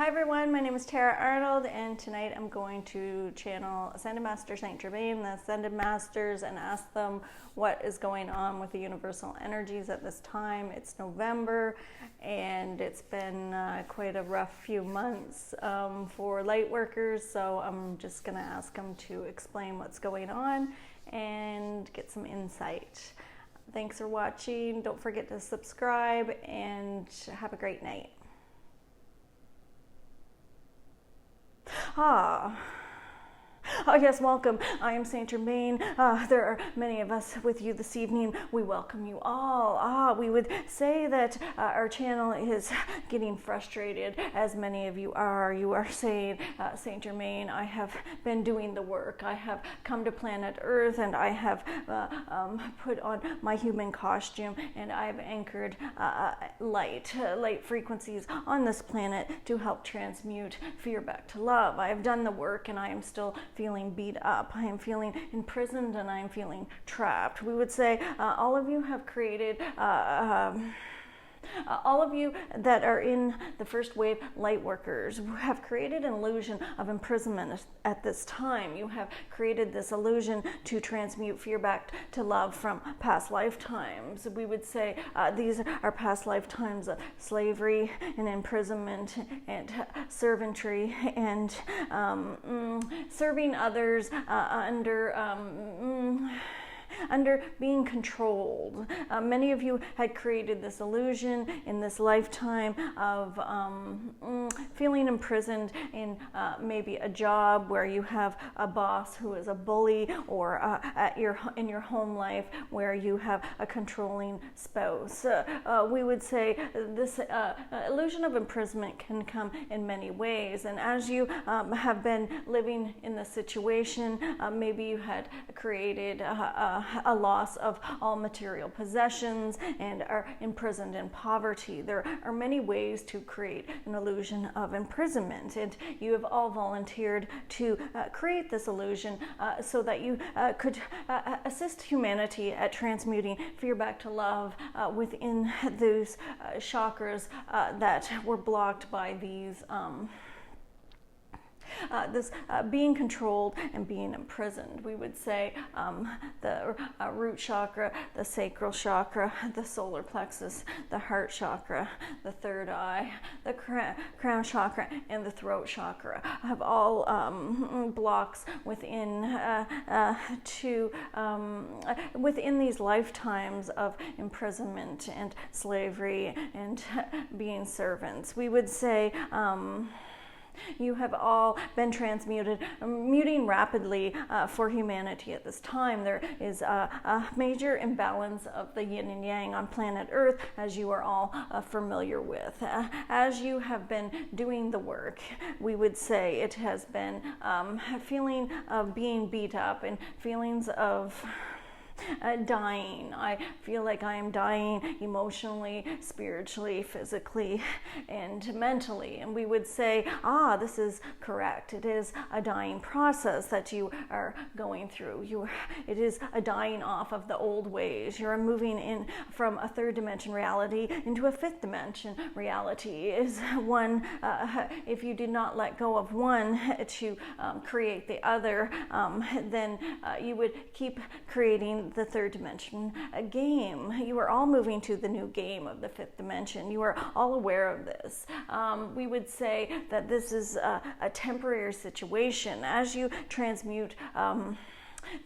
Hi everyone, my name is Tara Arnold, and tonight I'm going to channel Ascended Master St.Germain, the Ascended Masters, and ask them what is going on with the universal energies at this time. It's November, and it's been quite a rough few months for Lightworkers, so I'm just going to ask them to explain what's going on and get some insight. Thanks for watching. Don't forget to subscribe, and have a great night. Oh yes, welcome. I am St.Germain. There are many of us with you this evening. We welcome you all. We would say that our channel is getting frustrated, as many of you are. You are saying, St.Germain, I have been doing the work. I have come to planet Earth, and I have put on my human costume, and I have anchored light frequencies on this planet to help transmute fear back to love. I have done the work, and I am still feeling beat up. I am feeling imprisoned, and I am feeling trapped. We would say all of you have created all of you that are in the first wave Lightworkers have created an illusion of imprisonment at this time. You have created this illusion to transmute fear back to love from past lifetimes. We would say these are past lifetimes of slavery and imprisonment and servantry and serving others under being controlled. Many of you had created this illusion in this lifetime of feeling imprisoned in maybe a job where you have a boss who is a bully, or in your home life where you have a controlling spouse. We would say this illusion of imprisonment can come in many ways, and as you have been living in this situation, maybe you had created a loss of all material possessions and are imprisoned in poverty. There are many ways to create an illusion of imprisonment, and you have all volunteered to create this illusion so that you could assist humanity at transmuting fear back to love within those chakras that were blocked by these this being controlled and being imprisoned. We would say the root chakra, the sacral chakra, the solar plexus, the heart chakra, the third eye, the crown chakra, and the throat chakra have all blocks within within these lifetimes of imprisonment and slavery and being servants. We would say you have all been transmuted, muting rapidly for humanity at this time. There is a major imbalance of the yin and yang on planet Earth, as you are all familiar with. As you have been doing the work, we would say it has been a feeling of being beat up and feelings of dying. I feel like I am dying emotionally, spiritually, physically, and mentally. And we would say, this is correct. It is a dying process that you are going through. It is a dying off of the old ways. You're moving in from a third dimension reality into a fifth dimension reality. Is one, if you did not let go of one to create the other, then you would keep creating the third dimension game. You are all moving to the new game of the fifth dimension. You are all aware of this. We would say that this is a temporary situation. As you transmute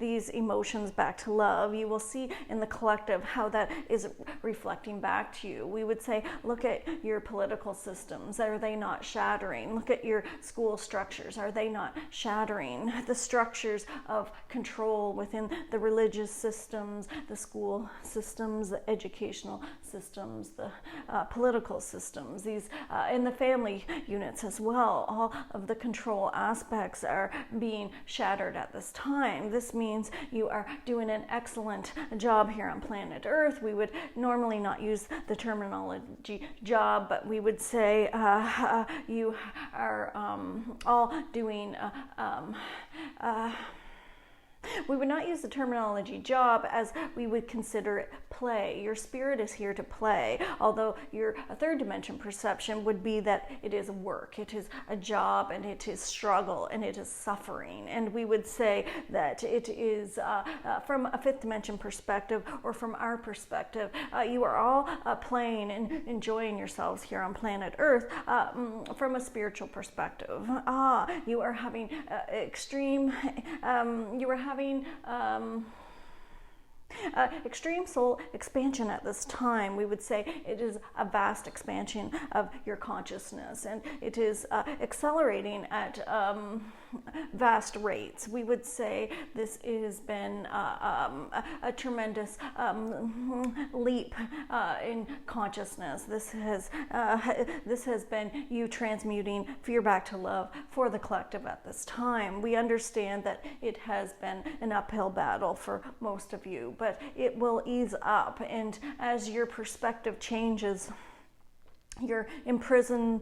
these emotions back to love, you will see in the collective how that is reflecting back to you. We would say, look at your political systems. Are they not shattering? Look at your school structures. Are they not shattering? The structures of control within the religious systems, the school systems, the educational systems, the political systems, these in the family units as well. All of the control aspects are being shattered at this time. This means you are doing an excellent job here on planet Earth. We would normally not use the terminology job, but we would say you are all doing We would not use the terminology job as we would consider it play. Your spirit is here to play, although your third dimension perception would be that it is work, it is a job, and it is struggle, and it is suffering. And we would say that it is, from a fifth dimension perspective, or from our perspective, you are all playing and enjoying yourselves here on planet Earth from a spiritual perspective. You are having extreme soul expansion at this time. We would say it is a vast expansion of your consciousness, and it is accelerating at vast rates. We would say this has been a tremendous leap in consciousness. This has been you transmuting fear back to love for the collective at this time. We understand that it has been an uphill battle for most of you, but it will ease up, and as your perspective changes, your illusions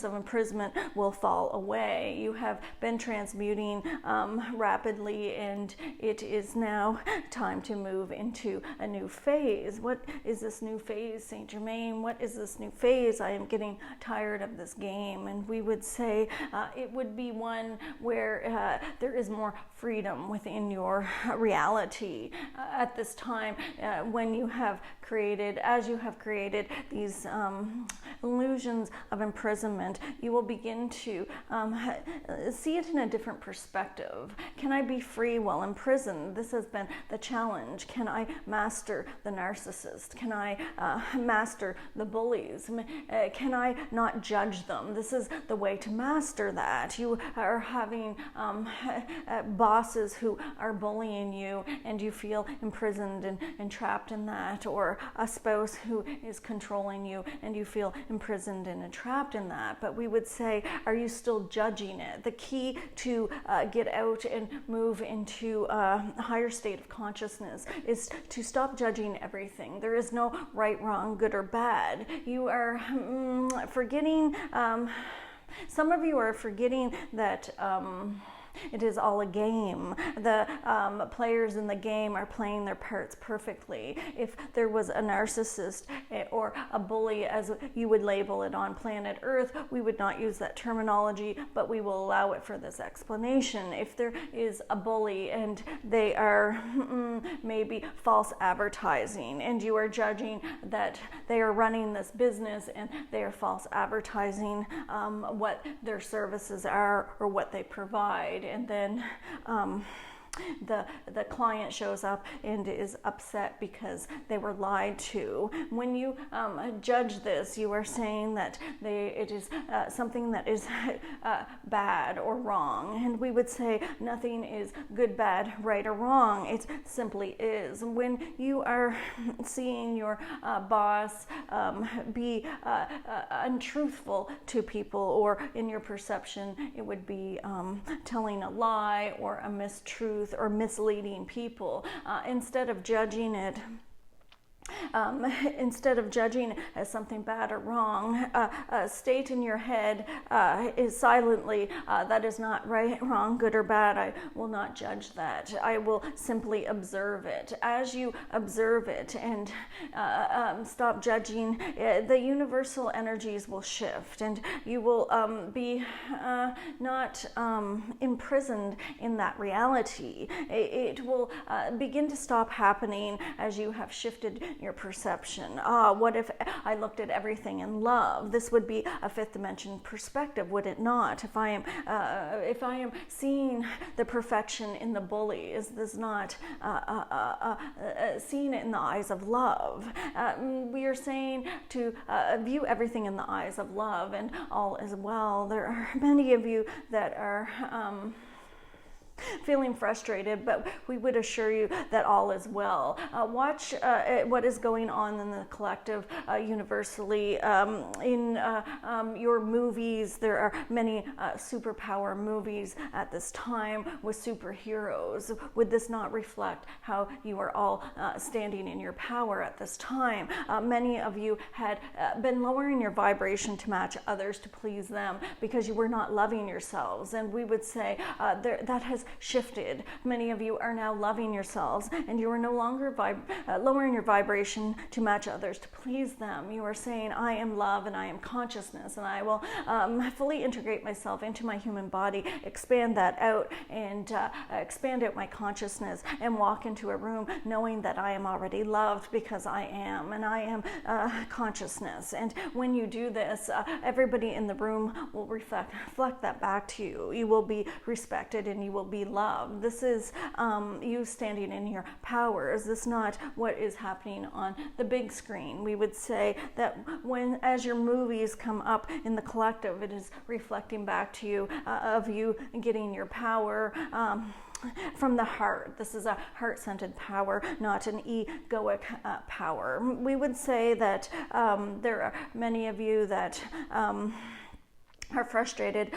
of imprisonment will fall away. You have been transmuting rapidly, and it is now time to move into a new phase. What is this new phase, St. Germain? What is this new phase? I am getting tired of this game. And we would say it would be one where there is more freedom within your reality at this time, when you have created, as you have created these illusions of imprisonment. You will begin to see it in a different perspective. Can I be free while imprisoned? This has been the challenge. Can I master the narcissist? Can I master the bullies? Can I not judge them? This is the way to master that. You are having bosses who are bullying you, and you feel imprisoned and trapped in that, or a spouse who is controlling you, and you feel imprisoned and trapped in that. But we would say, are you still judging it? The key to get out and move into a higher state of consciousness is to stop judging everything. There is no right, wrong, good, or bad. You are forgetting, some of you are forgetting that it is all a game. The players in the game are playing their parts perfectly. If there was a narcissist or a bully, as you would label it on planet Earth, we would not use that terminology, but we will allow it for this explanation. If there is a bully and they are maybe false advertising, and you are judging that they are running this business and they are false advertising what their services are or what they provide, and then the client shows up and is upset because they were lied to. When you judge this, you are saying that it is something that is bad or wrong. And we would say nothing is good, bad, right, or wrong. It simply is. When you are seeing your boss be untruthful to people, or in your perception, it would be telling a lie or a mistruth or misleading people, instead of judging it as something bad or wrong, state in your head is silently, that is not right, wrong, good, or bad. I will not judge that. I will simply observe it. As you observe it and stop judging, the universal energies will shift, and you will be not imprisoned in that reality. It will begin to stop happening as you have shifted your perception. What if I looked at everything in love? This would be a fifth dimension perspective, would it not? If I am seeing the perfection in the bully, is this not seeing it in the eyes of love? We are saying to view everything in the eyes of love, and all is well. There are many of you that are feeling frustrated, but we would assure you that all is well. Watch what is going on in the collective universally. In your movies, there are many superpower movies at this time with superheroes. Would this not reflect how you are all standing in your power at this time? Many of you had been lowering your vibration to match others, to please them, because you were not loving yourselves. And we would say that has shifted. Many of you are now loving yourselves, and you are no longer lowering your vibration to match others, to please them. You are saying, I am love and I am consciousness, and I will fully integrate myself into my human body, expand that out, and expand out my consciousness, and walk into a room knowing that I am already loved because I am, and I am consciousness. And when you do this, everybody in the room will reflect that back to you. You will be respected and you will be loved. This is you standing in your power. Is this not what is happening on the big screen? We would say that as your movies come up in the collective, it is reflecting back to you of you getting your power from the heart. This is a heart-centered power, not an egoic power. We would say that there are many of you that are frustrated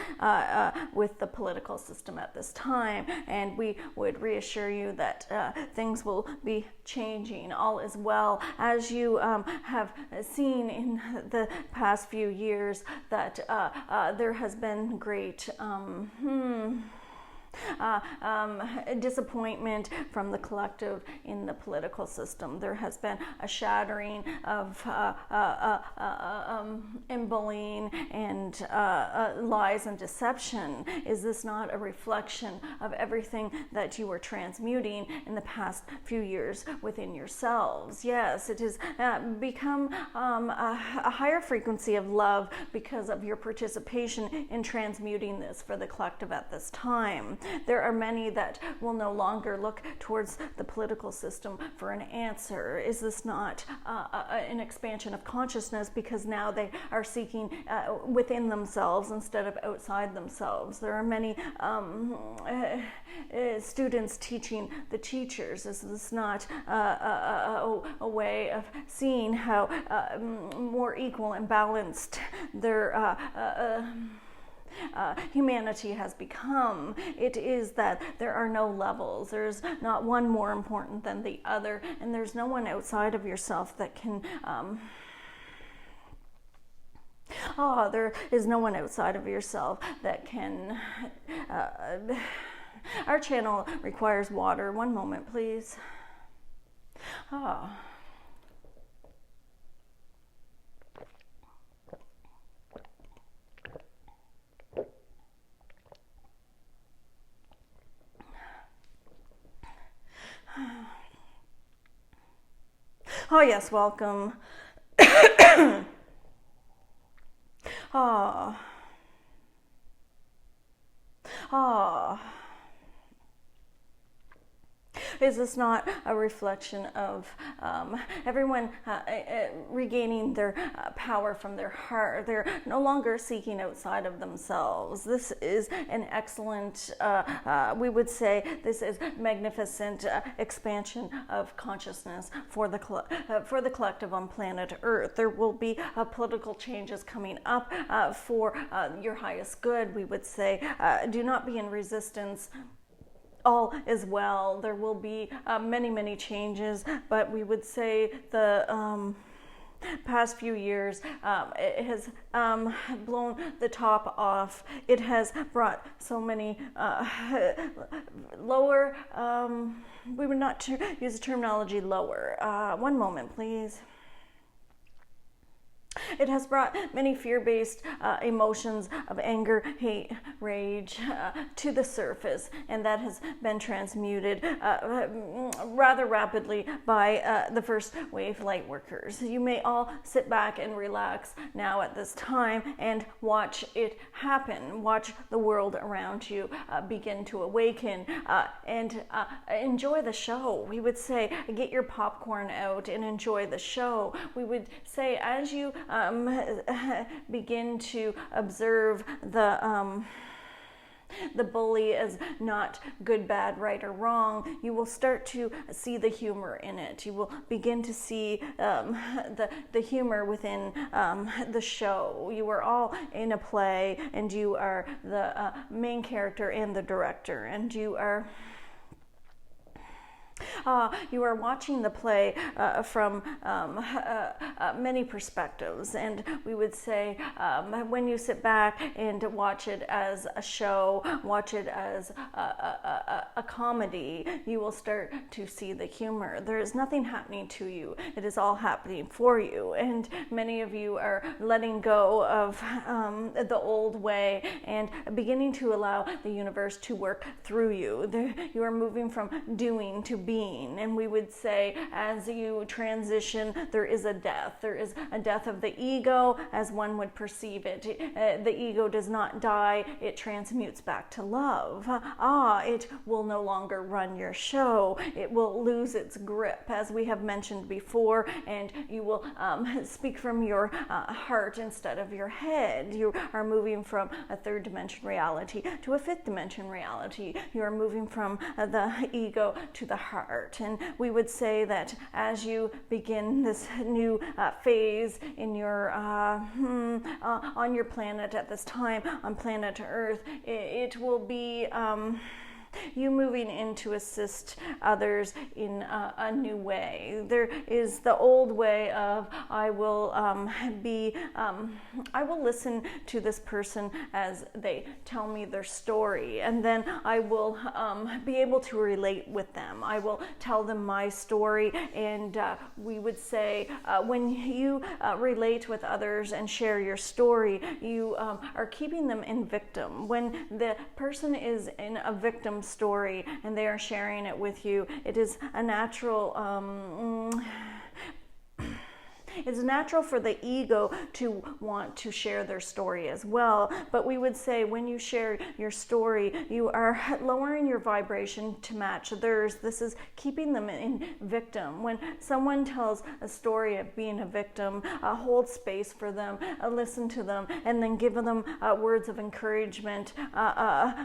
with the political system at this time, and we would reassure you that things will be changing. All is well. As you have seen in the past few years, that there has been great disappointment from the collective in the political system. There has been a shattering of and bullying and lies and deception. Is this not a reflection of everything that you were transmuting in the past few years within yourselves? Yes, it has become a higher frequency of love because of your participation in transmuting this for the collective at this time. There are many that will no longer look towards the political system for an answer. Is this not an expansion of consciousness, because now they are seeking within themselves instead of outside themselves? There are many students teaching the teachers. Is this not a way of seeing how more equal and balanced their humanity has become? It is that there are no levels. There's not one more important than the other, and there's no one outside of yourself that can there is no one outside of yourself that can our channel requires water. One moment, please. Oh yes, welcome. Is this not a reflection of everyone regaining their power from their heart? They're no longer seeking outside of themselves. This is an excellent, we would say, this is magnificent expansion of consciousness for the collective on planet Earth. There will be political changes coming up for your highest good. We would say, do not be in resistance. All is well. There will be many changes, but we would say the past few years it has blown the top off. It has brought so many lower, we would not use the terminology lower. One moment, please. It has brought many fear-based emotions of anger, hate, rage to the surface, and that has been transmuted rather rapidly by the first wave light workers. You may all sit back and relax now at this time and watch it happen. Watch the world around you begin to awaken and enjoy the show. We would say, get your popcorn out and enjoy the show. We would say, as you begin to observe the bully as not good, bad, right, or wrong, you will start to see the humor in it. You will begin to see the humor within the show. You are all in a play, and you are the main character and the director, and you are You are watching the play from many perspectives, and we would say when you sit back and watch it as a show, watch it as a comedy, you will start to see the humor. There is nothing happening to you. It is all happening for you, and many of you are letting go of the old way and beginning to allow the universe to work through you. You are moving from doing to being, and we would say as you transition, there is a death. There is a death of the ego as one would perceive it. The ego does not die, it transmutes back to love. It will no longer run your show. It will lose its grip, as we have mentioned before, and you will speak from your heart instead of your head. You are moving from a third dimension reality to a fifth dimension reality. You are moving from the ego to the heart. And we would say that as you begin this new phase in your on your planet at this time, on planet Earth, it will be you moving in to assist others in a new way. There is the old way of I will listen to this person as they tell me their story, and then I will be able to relate with them. I will tell them my story, and we would say when you relate with others and share your story, you are keeping them in victim. When the person is in a victim story and they are sharing it with you, it is a natural it's natural for the ego to want to share their story as well. But we would say when you share your story, you are lowering your vibration to match theirs. This is keeping them in victim. When someone tells a story of being a victim, hold space for them, listen to them, and then give them words of encouragement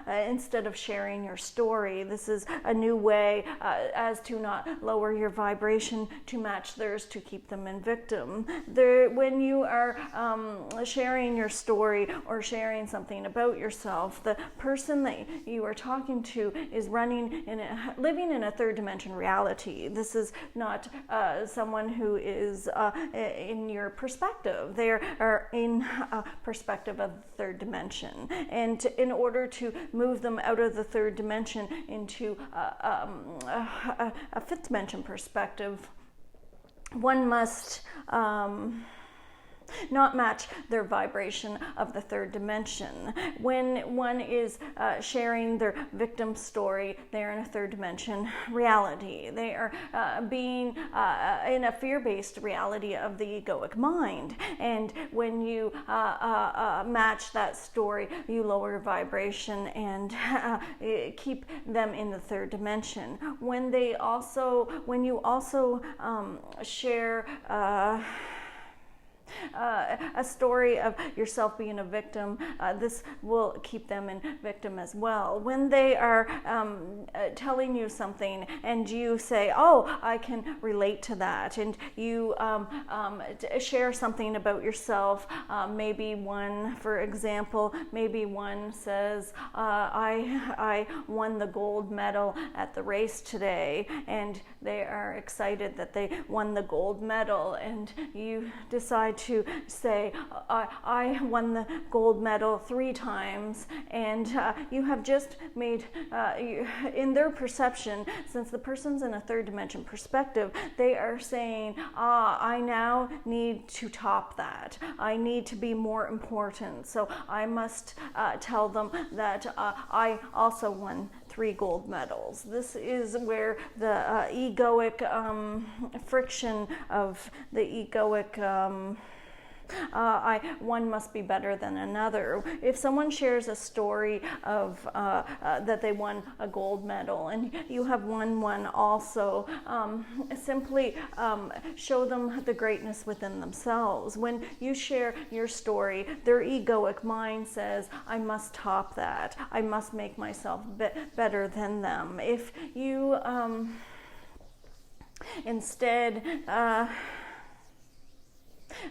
instead of sharing your story. This is a new way as to not lower your vibration to match theirs, to keep them in victim. When you are sharing your story or sharing something about yourself, the person that you are talking to is living in a third dimension reality. This is not someone who is in your perspective. They are in a perspective of the third dimension. And in order to move them out of the third dimension into a fifth dimension perspective, one must not match their vibration of the third dimension. When one is sharing their victim story, they are in a third dimension reality. They are being in a fear-based reality of the egoic mind. And when you match that story, you lower vibration and keep them in the third dimension. When you also share a story of yourself being a victim, this will keep them in victim as well. When they are telling you something and you say, oh, I can relate to that, and you share something about yourself, maybe one, for example, maybe one says, I won the gold medal at the race today, and they are excited that they won the gold medal, and you decide to say, I won the gold medal 3 times, and you have just made, in their perception, since the person's in a third dimension perspective, they are saying, I now need to top that. I need to be more important, so I must tell them that I also won 3 gold medals. This is where the egoic friction of the egoic one must be better than another. If someone shares a story of that they won a gold medal and you have won one also, simply show them the greatness within themselves. When you share your story, their egoic mind says, I must top that. I must make myself better than them. If you instead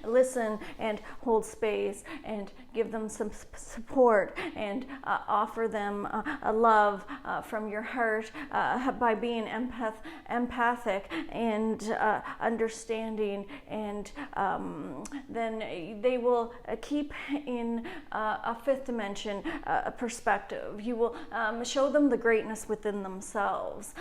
listen and hold space and give them some support and offer them a love from your heart by being empathic and understanding, and then they will keep in a fifth dimension perspective. You will show them the greatness within themselves.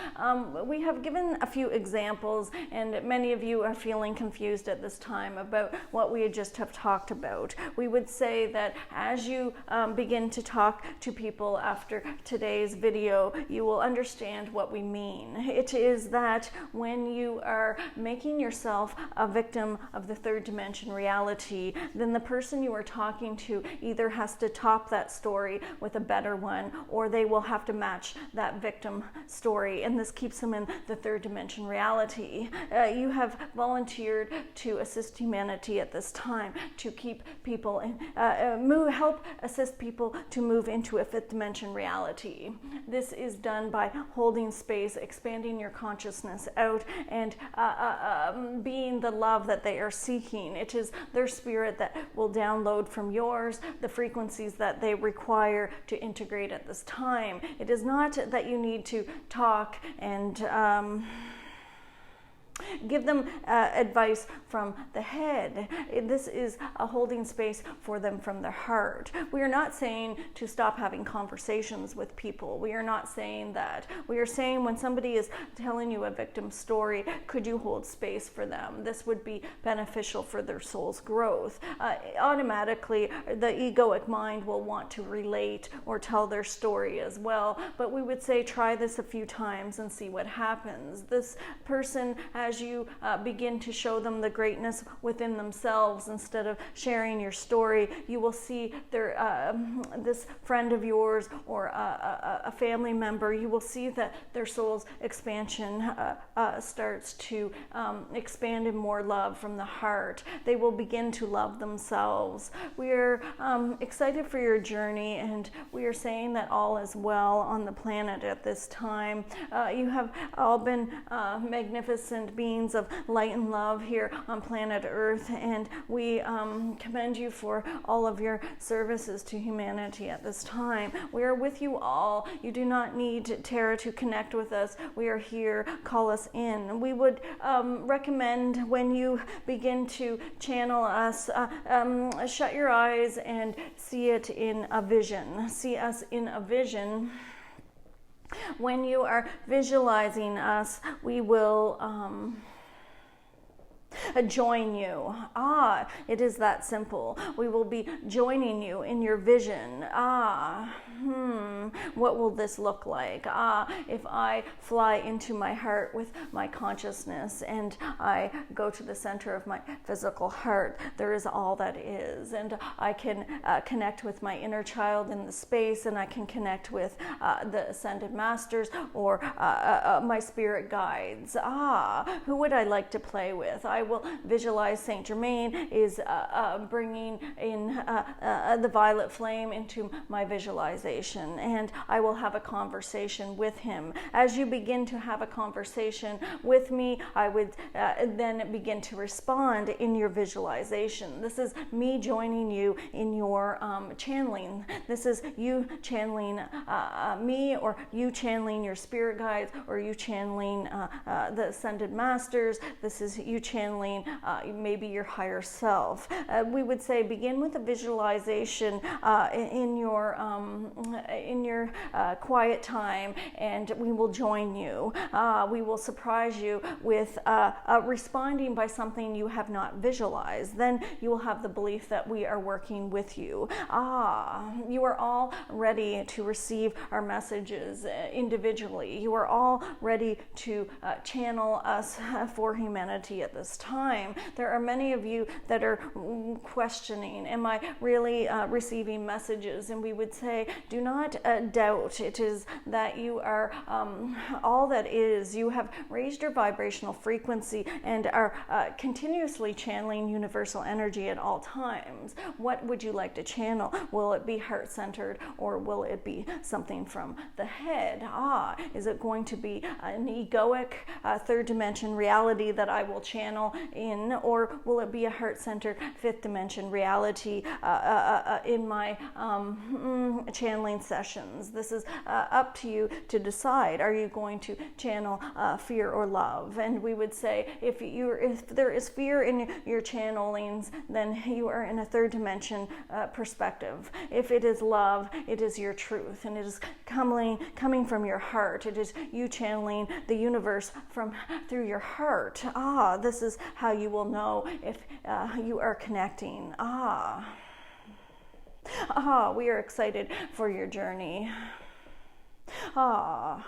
We have given a few examples, and many of you are feeling confused at this time about what we just have talked about. We would say that as you begin to talk to people after today's video, you will understand what we mean. It is that when you are making yourself a victim of the third dimension reality, then the person you are talking to either has to top that story with a better one, or they will have to match that victim story, and this keeps them in the third dimension reality. You have volunteered to assist humanity at this time, to keep people in, help assist people to move into a fifth dimension reality. This is done by holding space, expanding your consciousness out, and being the love that they are seeking. It is their spirit that will download from yours the frequencies that they require to integrate at this time. It is not that you need to talk and give them advice from the head. This is a holding space for them from their heart. We are not saying to stop having conversations with people. We are not saying that. We are saying when somebody is telling you a victim story, could you hold space for them? This would be beneficial for their soul's growth. Automatically, the egoic mind will want to relate or tell their story as well, but we would say try this a few times and see what happens. This person, as you begin to show them the greatness within themselves, instead of sharing your story, you will see their this friend of yours or a family member, you will see that their soul's expansion starts to expand in more love from the heart. They will begin to love themselves. We are excited for your journey, and we are saying that all is well on the planet at this time. You have all been magnificent beings of light and love here on planet Earth, and we commend you for all of your services to humanity at this time. We are with you all. You do not need Tara to connect with us. We are here. Call us in. We would recommend when you begin to channel us, shut your eyes and see it in a vision. See us in a vision. When you are visualizing us, we will join you. It is that simple. We will be joining you in your vision. What will this look like? If I fly into my heart with my consciousness and I go to the center of my physical heart, there is all that is, and I can connect with my inner child in the space, and I can connect with the ascended masters or my spirit guides. Who would I like to play with? I will visualize St.Germain is bringing in the violet flame into my visualization, and I will have a conversation with him. As you begin to have a conversation with me, I would then begin to respond in your visualization. This is me joining you in your channeling. This is you channeling me, or you channeling your spirit guides, or you channeling the ascended masters. This is you channeling maybe your higher self. We would say begin with a visualization in your quiet time, and we will join you. We will surprise you with responding by something you have not visualized. Then you will have the belief that we are working with you. You are all ready to receive our messages individually. You are all ready to channel us for humanity at this time. There are many of you that are questioning, am I really receiving messages? And we would say, do not doubt. It is that you are all that is. You have raised your vibrational frequency and are continuously channeling universal energy at all times. What would you like to channel? Will it be heart-centered, or will it be something from the head? Is it going to be an egoic third dimension reality that I will channel, channel in, or will it be a heart-centered fifth dimension reality in my channeling sessions? This is up to you to decide. Are you going to channel fear or love? And we would say if there is fear in your channelings, then you are in a third dimension perspective. If it is love, it is your truth, and it is coming from your heart. It is you channeling the universe through your heart. This is how you will know if you are connecting. We are excited for your journey. Ah.